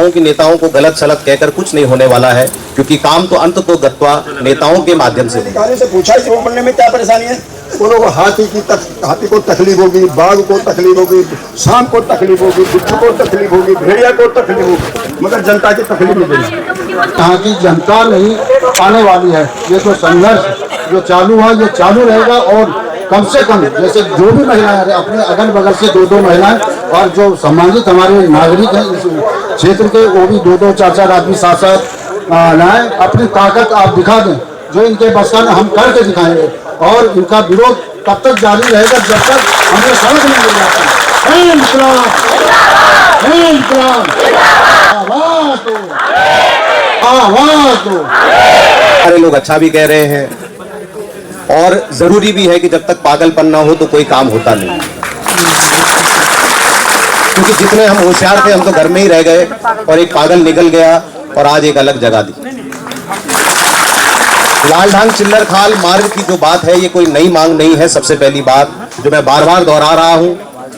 हूं कि नेताओं को गलत सलत कहकर कुछ नहीं होने वाला है, क्योंकि काम तो अंत तो गत्वा नेताओं के माध्यम से होगा। से पूछा इस रोड बनने में क्या परेशानी है? बोलो हाथी को तकलीफ होगी, बाघ को तकलीफ होगी, शाम को तकलीफ होगी, बिच्छू को तकलीफ होगी, भेड़िया को तकलीफ होगी, मगर जनता की तकलीफ नहीं होगी। यहाँ की जनता नहीं आने वाली है। ये तो संघर्ष जो चालू है ये चालू रहेगा, और कम से कम जैसे जो भी महिलाएं अपने अगल बगल से दो महिलाएं, और जो सम्मानित हमारे नागरिक हैं इस क्षेत्र के, वो भी दो चार आदमी साथ लाएं। अपनी ताकत आप दिखा दें, जो इनके बस का हम करके दिखाएंगे, और इनका विरोध तब तक जारी रहेगा जब तक हमें समझ नहीं मिल जाती। सारे लोग अच्छा भी कह रहे हैं, और जरूरी भी है कि जब तक पागलपन ना हो तो कोई काम होता नहीं, क्योंकि जितने हम होशियार थे हम तो घर में ही रह गए, और एक पागल निकल गया और आज एक अलग जगह दी। लालढांग चिल्लर खाल मार्ग की जो बात है ये कोई नई मांग नहीं है। सबसे पहली बात जो मैं बार बार दोहरा रहा हूं,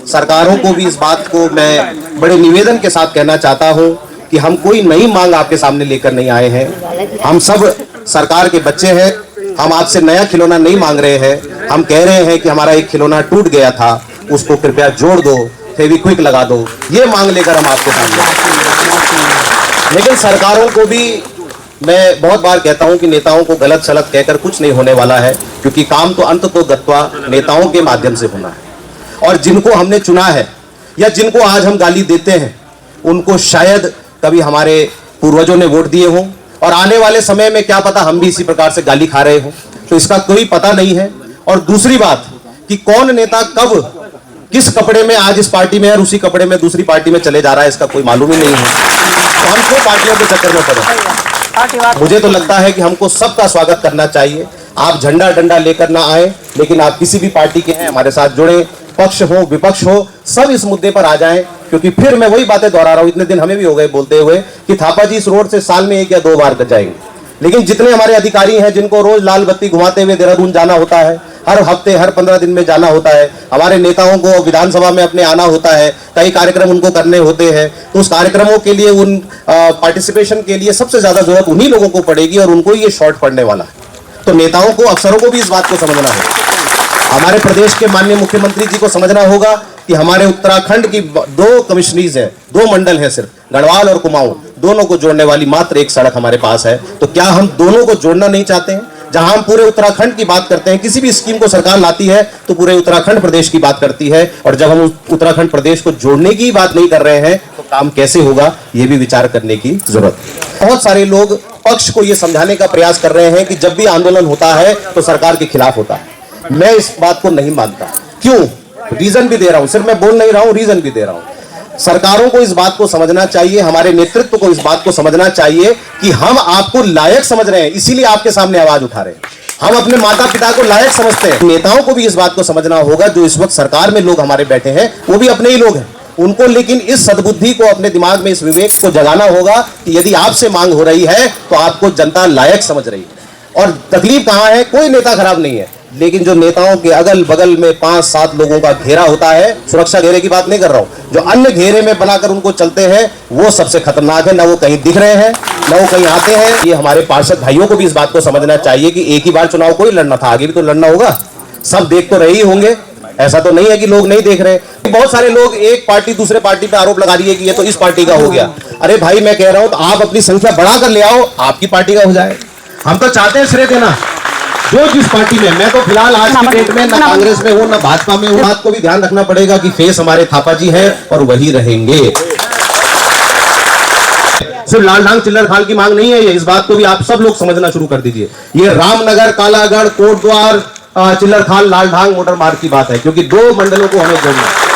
सरकारों को भी इस बात को मैं बड़े निवेदन के साथ कहना चाहता हूं कि हम कोई नई मांग आपके सामने लेकर नहीं आए हैं। हम सब सरकार के बच्चे हैं, हम आपसे नया खिलौना नहीं मांग रहे हैं। हम कह रहे हैं कि हमारा एक खिलौना टूट गया था, उसको कृपया जोड़ दो, फेविक्विक लगा दो, ये मांग लेकर हम आपके सामने। लेकिन सरकारों को भी मैं बहुत बार कहता हूं कि नेताओं को गलत सलत कहकर कुछ नहीं होने वाला है, क्योंकि काम तो अंत तो गत्वा नेताओं के माध्यम से होना है। और जिनको हमने चुना है या जिनको आज हम गाली देते हैं, उनको शायद कभी हमारे पूर्वजों ने वोट दिए हों, और आने वाले समय में क्या पता हम भी इसी प्रकार से गाली खा रहे हों, तो इसका कोई पता नहीं है। और दूसरी बात कि कौन नेता कब किस कपड़े में आज इस पार्टी में है और उसी कपड़े में दूसरी पार्टी में चले जा रहा है, इसका कोई मालूम ही नहीं है। तो हम क्यों पार्टियों के चक्कर में पड़े? मुझे तो लगता है कि हमको सबका स्वागत करना चाहिए। आप झंडा डंडा लेकर ना आए, लेकिन आप किसी भी पार्टी के हैं हमारे साथ जुड़े, पक्ष हो विपक्ष हो, सब इस मुद्दे पर आ जाएं, क्योंकि फिर मैं वही बातें दोहरा रहा हूं, इतने दिन हमें भी हो गए बोलते हुए कि थापा जी इस रोड से साल में 1 या 2 बार जाएंगे, लेकिन जितने हमारे अधिकारी हैं जिनको रोज लाल बत्ती घुमाते हुए देहरादून जाना होता है, हर हफ्ते हर 15 दिन में जाना होता है, हमारे नेताओं को विधानसभा में अपने आना होता है, कई कार्यक्रम उनको करने होते हैं, तो उस कार्यक्रमों के लिए उन पार्टिसिपेशन के लिए सबसे ज्यादा जरूरत उन्हीं लोगों को पड़ेगी, और उनको ये शॉर्ट पड़ने वाला है। तो नेताओं को, अफसरों को भी इस बात को समझना है। हमारे प्रदेश के माननीय मुख्यमंत्री जी को समझना होगा कि हमारे उत्तराखंड की 2 कमिश्नरीज है, 2 मंडल है, सिर्फ गढ़वाल और कुमाऊं, दोनों को जोड़ने वाली मात्र एक सड़क हमारे पास है। तो क्या हम दोनों को जोड़ना नहीं चाहते हैं? जहां हम पूरे उत्तराखंड की बात करते हैं, किसी भी स्कीम को सरकार लाती है तो पूरे उत्तराखंड प्रदेश की बात करती है, और जब हम उत्तराखंड प्रदेश को जोड़ने की बात नहीं कर रहे हैं तो काम कैसे होगा, ये भी विचार करने की जरूरत है। बहुत सारे लोग पक्ष को ये समझाने का प्रयास कर रहे हैं कि जब भी आंदोलन होता है तो सरकार के खिलाफ होता है। मैं इस बात को नहीं मानता। क्यों? रीजन भी दे रहा हूं, सिर्फ मैं बोल नहीं रहा हूं, रीजन भी दे रहा हूं। सरकारों को इस बात को समझना चाहिए, हमारे नेतृत्व को इस बात को समझना चाहिए कि हम आपको लायक समझ रहे हैं, इसीलिए आपके सामने आवाज उठा रहे हैं। हम अपने माता पिता को लायक समझते हैं। नेताओं को भी इस बात को समझना होगा, जो इस वक्त सरकार में लोग हमारे बैठे हैं वो भी अपने ही लोग हैं, उनको लेकिन इस सद्बुद्धि को अपने दिमाग में, इस विवेक को जगाना होगा कि यदि आपसे मांग हो रही है तो आपको जनता लायक समझ रही है। और तकलीफ कहां है? कोई नेता खराब नहीं है, लेकिन जो नेताओं के अगल बगल में 5-7 लोगों का घेरा होता है, सुरक्षा घेरे की बात नहीं कर रहा हूं, जो अन्य घेरे में बनाकर उनको चलते हैं, वो सबसे खतरनाक है। ना वो कहीं दिख रहे हैं, ना वो कहीं आते हैं। ये हमारे पार्षद भाइयों को भी इस बात को समझना चाहिए कि एक ही बार चुनाव कोई लड़ना था, आगे भी तो लड़ना होगा। सब देख तो रहे ही होंगे, ऐसा तो नहीं है कि लोग नहीं देख रहे। बहुत सारे लोग एक पार्टी दूसरे पार्टी पे आरोप लगा रही है कि ये तो इस पार्टी का हो गया। अरे भाई, मैं कह रहा हूं तो आप अपनी संख्या बढ़ाकर ले आओ, आपकी पार्टी का हो जाए। हम तो चाहते हैं श्रेय देना जो जिस पार्टी में। मैं तो फिलहाल आज की डेट में ना कांग्रेस में हूं ना भाजपा में हूं। बात को भी ध्यान रखना पड़ेगा कि फेस हमारे थापा जी है और वही रहेंगे। सिर्फ लालढांग चिल्लर खाल की मांग नहीं है ये, इस बात को भी आप सब लोग समझना शुरू कर दीजिए। ये रामनगर, कालागढ़, कोटद्वार, चिल्लर खाल, लालढांग मोटर मार्ग की बात है, क्योंकि 2 मंडलों को हमें जोड़ना है।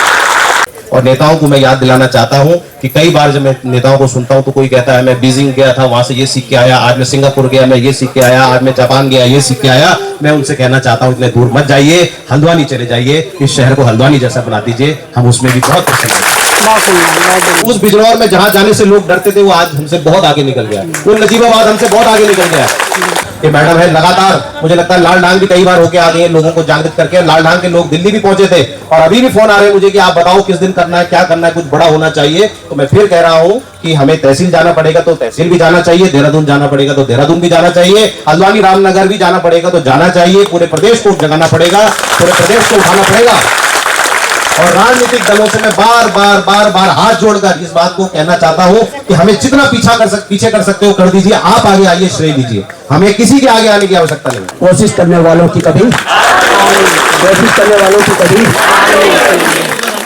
और नेताओं को मैं याद दिलाना चाहता हूं कि कई बार जब मैं नेताओं को सुनता हूं तो कोई कहता है मैं बीजिंग गया था, वहां से ये सीख के आया, आज मैं सिंगापुर गया, मैं ये सीख के आया, आज मैं जापान गया, ये सीख के आया। मैं उनसे कहना चाहता हूं इतने दूर मत जाइए, हल्द्वानी चले जाइए, इस शहर को हल्द्वानी जैसा बना दीजिए, हम उसमें भी बहुत कुछ। उस बिजनौर में जहां जाने से लोग डरते थे वो आज हमसे बहुत आगे निकल गया, वो नजीबाबाद हमसे बहुत आगे निकल गया। कि मैडम है लगातार, मुझे लगता है लाल डांग भी कई बार होके आ गए हैं लोगों को जागृत करके। लाल डांग के लोग दिल्ली भी पहुंचे थे और अभी भी फोन आ रहे हैं मुझे कि आप बताओ किस दिन करना है, क्या करना है, कुछ बड़ा होना चाहिए। तो मैं फिर कह रहा हूं कि हमें तहसील जाना पड़ेगा तो तहसील भी जाना चाहिए, देहरादून जाना पड़ेगा तो देहरादून भी जाना चाहिए, हल्द्वानी रामनगर भी जाना पड़ेगा तो जाना चाहिए, पूरे प्रदेश को जगाना पड़ेगा, पूरे प्रदेश को उठाना पड़ेगा। और राजनीतिक दलों से मैं बार बार हाथ जोड़कर इस बात को कहना चाहता हूं कि हमें जितना पीछे कर सकते हो कर दीजिए, आप आगे आइए, श्रेय लीजिए, हमें किसी के आगे आने की आवश्यकता नहीं। कोशिश करने वालों की कभी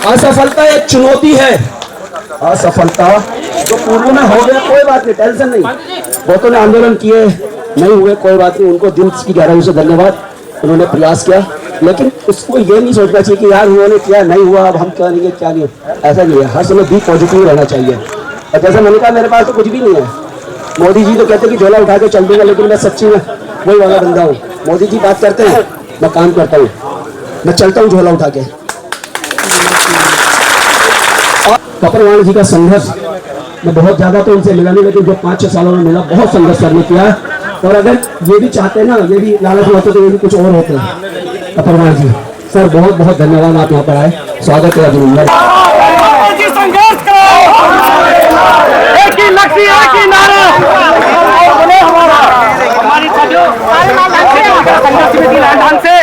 असफलता एक चुनौती है। असफलता जो पूर्व में हो गया कोई बात नहीं, टेंशन नहीं। बहुतों ने आंदोलन किए, नहीं हुए कोई बात नहीं, उनको दिल की गहराई से धन्यवाद, उन्होंने प्रयास किया। लेकिन उसको ये नहीं सोचना चाहिए कि यार उन्होंने किया, नहीं हुआ, अब हम क्या नहीं, क्या नहीं, ऐसा नहीं है। हर समय भी पॉजिटिव रहना चाहिए। और जैसे मैंने कहा मेरे पास तो कुछ भी नहीं है। मोदी जी तो कहते कि झोला उठा के चल दूंगा, लेकिन मैं सच्ची में वही वाला बंदा हूँ। मोदी जी बात करते हैं, मैं काम करता हूँ, मैं चलता हूँ झोला उठा के। और कपरवाणी जी का संघर्ष मैं बहुत ज्यादा तो उनसे मिला नहीं, लेकिन जो 5-6 सालों में मिला, बहुत संघर्ष करने किया। और अगर ये भी चाहते ना, ये भी लालच होते तो ये भी कुछ और होते हैं। कपरवाणी जी सर बहुत बहुत धन्यवाद, आप यहाँ पर आए, स्वागत है अभिनंदन। संघर्ष करो, एक ही लक्ष्य, एक ही नारा। हमारी संघर्ष से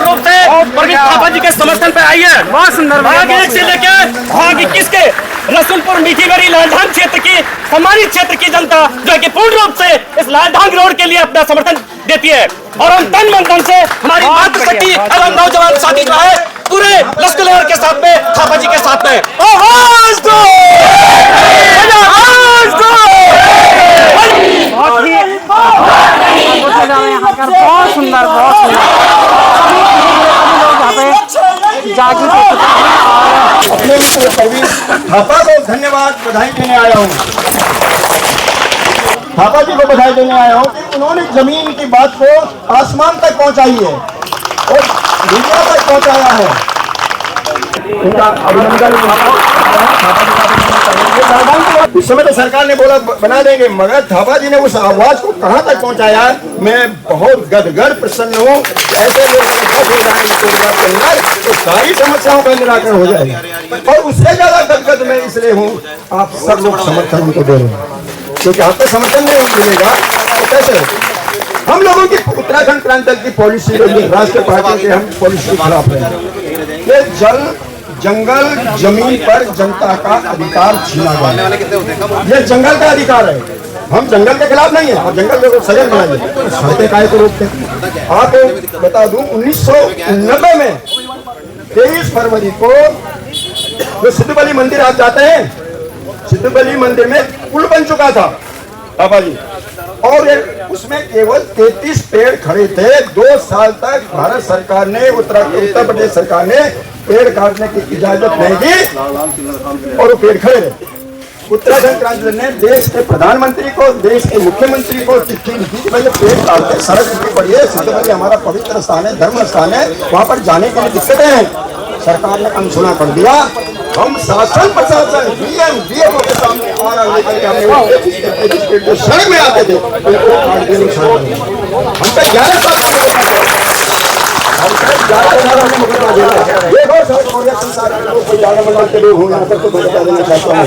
रूप से प्रवीण थापा जी के समर्थन पे आई है। बहुत सुंदर। भाग 1 से लेकर भाग 21 के रसूलपुर मीठीगढ़ी लालढांग क्षेत्र की, हमारी क्षेत्र की जनता जो कि पूर्ण रूप से इस लालढांग रोड के लिए अपना समर्थन देती है। और हम तन मन धन से हमारी मातृशक्ति एवं नौजवान साथी जो है पूरे लश्कर के साथ में, थापा जी के साथ में। आवाज दो, आवाज दो। बहुत सुंदर, बहुत सुंदर। अपने मित्र प्रवीण थापा को धन्यवाद, बधाई देने आया हूँ। थापा जी को बधाई देने आया हूँ कि उन्होंने जमीन की बात को आसमान तक पहुंचाई है और दुनिया तक पहुंचाया है। उनका अभिनंदन। इस समय तो सरकार ने बोला बना देंगे, मगर थापा जी ने उस आवाज को कहां तक पहुंचाया, मैं बहुत गदगद प्रसन्न हूँ। ऐसे लोग तो सारी समस्याओं का निराकरण हो जाएगा। और उससे ज्यादा गदगद मैं इसलिए हूँ, आप सब लोग समर्थन उनको दे रहे हैं, क्योंकि आपको समर्थन नहीं मिलेगा तो कैसे। हम लोगों की उत्तराखंड क्रांति दल की पॉलिसी, राष्ट्रीय पार्टी के हम पॉलिसी के खिलाफ हैं। ये जंगल जमीन पर जनता का अधिकार छीना गया। ये जंगल का अधिकार है, हम जंगल के खिलाफ नहीं है। और जंगल को सजग बनाइए, सड़कें काहे को रोकते हैं। आपको बता दूं 1990 में 23 फरवरी को जो सिद्धबली मंदिर आप जाते हैं, सिद्धबली मंदिर में पुल बन चुका था बाबा जी, और उसमें केवल 33 पेड़ खड़े थे। 2 साल तक भारत सरकार ने, उत्तर प्रदेश सरकार ने पेड़ काटने की इजाजत नहीं दी और वो पेड़ खड़े रहे। उत्तराखंड क्रांति दल ने देश के प्रधानमंत्री को, देश के मुख्यमंत्री को चिट्ठी लिखी कि भाई पेड़ काटते, सड़क टूटी पड़ी है, सिद्धबली हमारा पवित्र स्थान है, धर्म स्थान है, वहां पर जाने के लिए दिक्कतें हैं। सरकार ने अनसुना कर दिया। हम शासन प्रशासन डीएम डीएफओ के सामने और लेकर के हमने जो सड़क में आते थे उनको काट देने हम पे 11 साल देखो सड़क संसार के लोग कोई ज्यादा मंडल के लोग होंगे तो बता देना चाहता हूँ।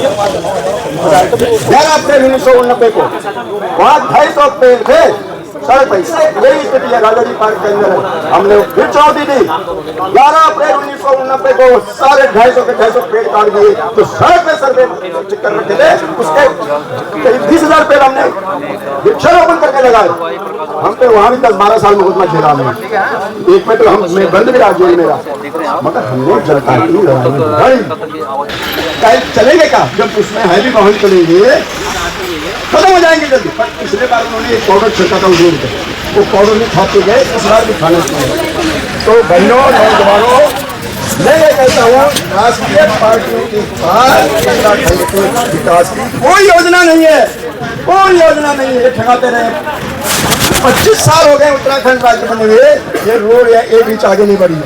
11 अप्रैल 1990 को वहाँ 250 पेड़ थे सड़क पर। यही स्थिति है राजाजी पार्क के अंदर। हमने फिर चुनौती दी। 11 अप्रैल 1990 को सारे 250 के 250 पेड़ काट दिए। तो सड़क पे सर्वे कर रखे थे, उसके करीब 20,000 पेड़ हमने वृक्षारोपण करके लगाए। हम पे वहाँ भी 10-12 साल मुकदमा झेला हमने। एक में तो हम मैं बंद भी रहा जेल मेरा, मगर हमने जनता की लड़ाई चलेंगे का जब उसमें है भी वाहन चलेंगे खत्म हो जाएंगे जल्दी। पर पिछले बार उन्होंने एक पाउडर छिड़का था उजूर पे, वो पाउडर नहीं खाते गए, इस बार भी खाना चाहिए। तो बहनों नौजवानों, मैं ये कहता हूँ राष्ट्रीय पार्टियों के पास विकास की कोई योजना नहीं है, कोई योजना नहीं है। ठगाते रहे। 25 साल हो गए उत्तराखंड राज्य बने हुए, ये रोड या एक इंच आगे नहीं बढ़ी है।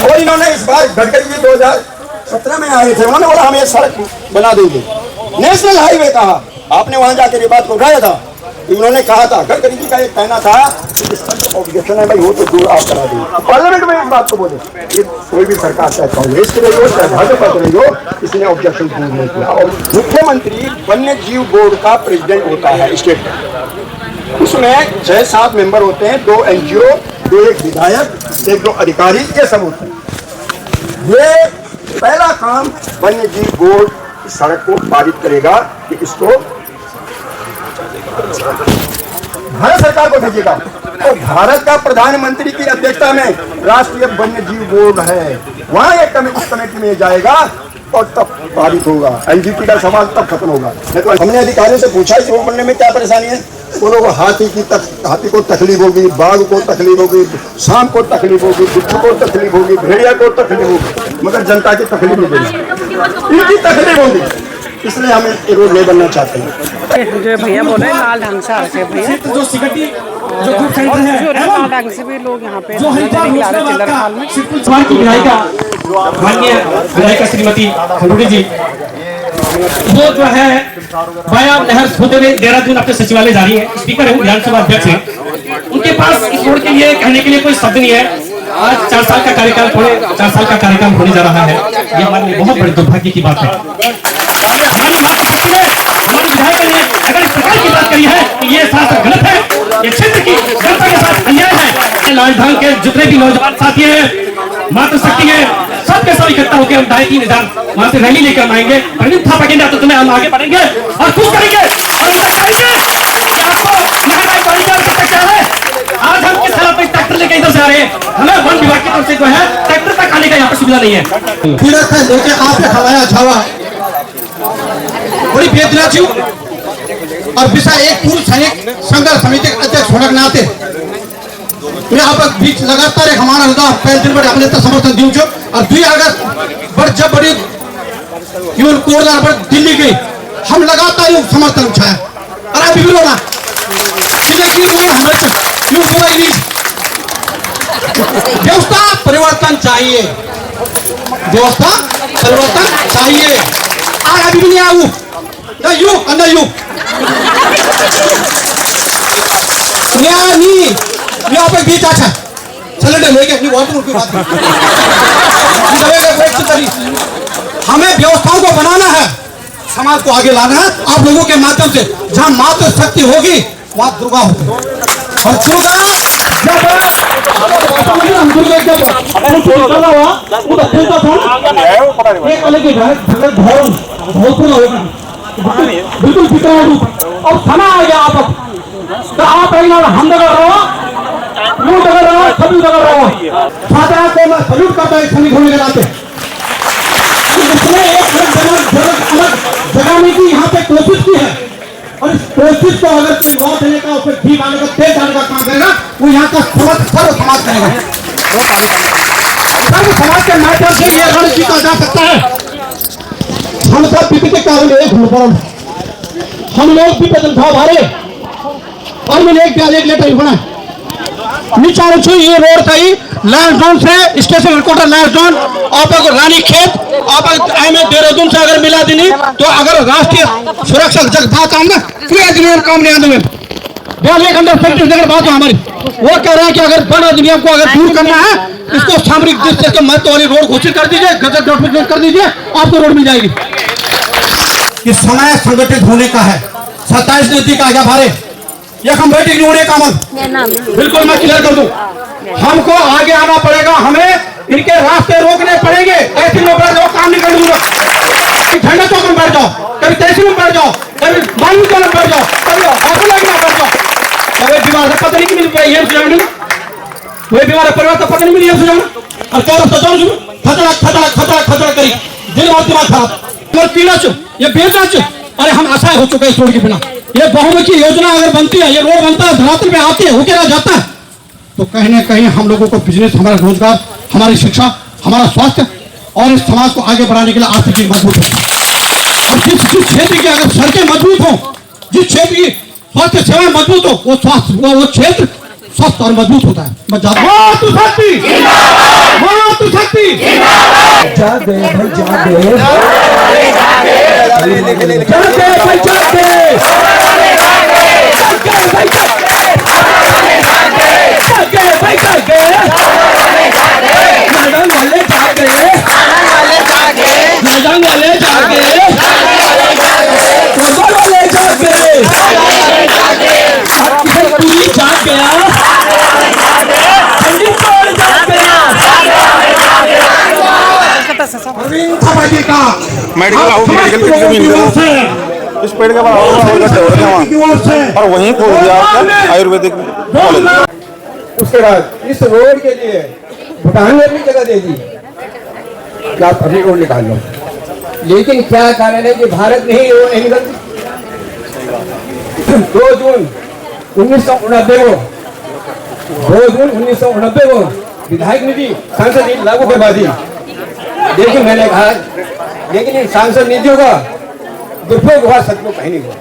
और इन्होंने इस बार गडकरी जी 2017 में आए थे, उन्होंने बोला हम ये सड़क बना देंगे, नेशनल हाईवे कहा। आपने वहां जाकर ये बात को उठाया था, उन्होंने कहा था, गडकरी जी का एक कहना था कि इस पर जो ऑब्जेक्शन है भाई वो तो दूर आप करा दें। पार्लियामेंट में इस बात को बोले, ये कोई भी सरकार चाहे कांग्रेस की रही हो चाहे भाजपा की रही हो, इसने ऑब्जेक्शन दूर नहीं किया। और मुख्यमंत्री वन्य जीव बोर्ड का प्रेसिडेंट होता है स्टेट का, उसमें 6-7 मेंबर होते हैं, 2 NGO, 2 एक विधायक, 1-2 अधिकारी, ये सब होते हैं। ये पहला काम वन्य जीव बोर्ड इस सड़क को पारित करेगा कि इसको भारत सरकार को भेजेगा। तो भारत का प्रधानमंत्री की अध्यक्षता में राष्ट्रीय वन्य जीव बोर्ड है, वहां एक कमेटी में जाएगा और तब पारित होगा। NGT का सवाल तब खत्म होगा। नहीं तो हमने अधिकारियों से पूछा इस रोड बनने में क्या परेशानी है, बोलो को हाथी को तकलीफ होगी, बाघ को तकलीफ होगी, सांप को तकलीफ होगी, बिच्छू को तकलीफ होगी, भेड़िया को तकलीफ होगी, मगर जनता की तकलीफ नहीं होगी, इनकी तकलीफ होगी। इसलिए हम ये रोड नहीं बनना चाहते हैं। जो भैया बोले लाल ढंग से आते भैया जो सिगटी जो ग्रुप सेंटर है जो लाल ढंग से भी लोग यहाँ पे चिल्लर में सवाल की विधायिका माननीय विधायिका श्रीमती खंडूड़ी जी, वो जो है वाया नहर होते हुए देहरादून अपने सचिवालय जा रही है, स्पीकर है, विधानसभा अध्यक्ष है, उनके पास इस रोड के लिए कहने के लिए कोई शब्द नहीं है। आज 4 साल का कार्यकाल 4 साल का कार्यकाल होने जा रहा है, ये हमारे लिए बहुत बड़े दुर्भाग्य की बात है। हमारी विधायक ने अगर इस प्रकार की बात करी है कि ये शासन गलत है, ये क्षेत्र की जनता के साथ अन्याय है, लालढांग के जितने भी नौजवान साथी हैं, मातृशक्ति है, सबके सब इकट्ठा होकर हम 2.5-3 वहां से रैली लेकर आएंगे, प्रदीप थापा के तो तुम्हें हम आगे बढ़ेंगे और खुश करेंगे और आज हम किस हालत में ट्रैक्टर लेकर इधर से आ रहे हैं, हमें वन विभाग की तरफ से जो है ट्रैक्टर तक आने का यहाँ पर सुविधा नहीं है। पीड़ित है लेके आपने हवाया छावा बड़ी वेदना थी और विषय एक पूर्व सैनिक संघर्ष समिति के अध्यक्ष होने के नाते यहाँ पर बीच लगातार एक हमारा होता पहले दिन बड़े हमने समर्थन दी और 2 अगस्त जब बड़ी कोरोना पर दिल्ली गई हम लगातार समर्थन उठाया और अभी भी लोग व्यवस्था परिवर्तन चाहिए, व्यवस्था परिवर्तन चाहिए। अभी भी नहीं आऊ यू अंदर यू यहाँ पे बीच अच्छा सिलेंडर लेके अपनी वाटर की बात हमें व्यवस्थाओं को बनाना है, समाज को आगे लाना है आप लोगों के माध्यम से। जहाँ मातृ शक्ति होगी वहाँ दुर्गा होगी और बिल्कुल पिता और समय आ गया आप तो आप हम जगह रहो, यूं जगह रहो, सभी जगह रहो। छात्रा को मैं सल्यूट करता हूँ सैनिक होने के नाते। जगाने की यहाँ पे कोशिश की है और इस कोशिश को अगर कोई लॉ देने का उसे घी डालने का तेल डालने का काम करेगा वो यहाँ का सर्व समाज करेगा। सर्व समाज के माध्यम से ये रण जीता जा सकता है। हम सब बीपी के कारण एक हम लोग भी बदल भाव हारे और मैंने एक लेटर बना विचार छू ये रोड था लैंसडाउन से स्टेशन हेडक्वार्टर लैंसडाउन आप रानी खेत आप देहरादून से अगर मिला देनी तो अगर राष्ट्रीय सुरक्षा जग बात हम ना कोई अधिनियम काम नहीं आने में 42 घंटे सेंटर बात है हमारी। वो कह रहे हैं कि अगर बड़ अधिनियम को अगर दूर करना है इसको सामरिक दृष्टि के महत्व वाली रोड घोषित कर दीजिए, गजट नोटिफिकेशन कर दीजिए, आपको रोड मिल जाएगी। कि समय संगठित होने का है। 27 नजदीक आ गया भारे हम बैठे नहीं होने का मन बिल्कुल मैं क्लियर कर दूं। हमको आगे आना पड़ेगा, हमें इनके रास्ते रोकने पड़ेंगे। ऐसे लोग काम नहीं करने दूंगा। झंडा चौक में बैठ जाओ, कभी तहसील में बैठ जाओ, कभी मानवी चौक में बैठ जाओ, कभी ऑटो लाइन में बैठ जाओ। कभी बीमार से पता नहीं मिल पाई ये सुझाव कोई बीमार परिवार का पता नहीं मिली ये सुझाव और 14 खतरा करी दिल और दिमाग खराब पीना चु ये बेचना चु। अरे हम आशा हो चुके हैं इस रोड के बिना। ये बहुमुखी योजना अगर बनती है, ये रोड बनता है, धरातल पे आती है, होके रह जाता है तो कहीं ना कहीं हम लोगों को बिजनेस, हमारा रोजगार, हमारी शिक्षा, हमारा स्वास्थ्य और इस समाज को आगे बढ़ाने के लिए आर्थिक मजबूत होता। और जिस क्षेत्र की अगर सड़कें मजबूत हो, जिस क्षेत्र की स्वास्थ्य सेवाएं मजबूत हो, वो स्वास्थ्य वो क्षेत्र स्वस्थ और मजबूत होता है। प्रवीण थापा जी का मेडिकल हाउस मेडिकल की जमीन है इस पेड़ के बाद और वहीं खोल दिया आपका आयुर्वेदिक कॉलेज। उसके बाद इस रोड के लिए भूटान ने भी जगह दे दी कि आप अभी रोड निकाल लो, लेकिन क्या कारण है कि भारत में ही रोड नहीं निकलती। 2 जून 1989 को विधायक निधि सांसद निधि लागू करवा दी, लेकिन मैंने कहा लेकिन इन सांसद निधियों का दुरुपयोग हुआ, सच को कहीं नहीं हुआ।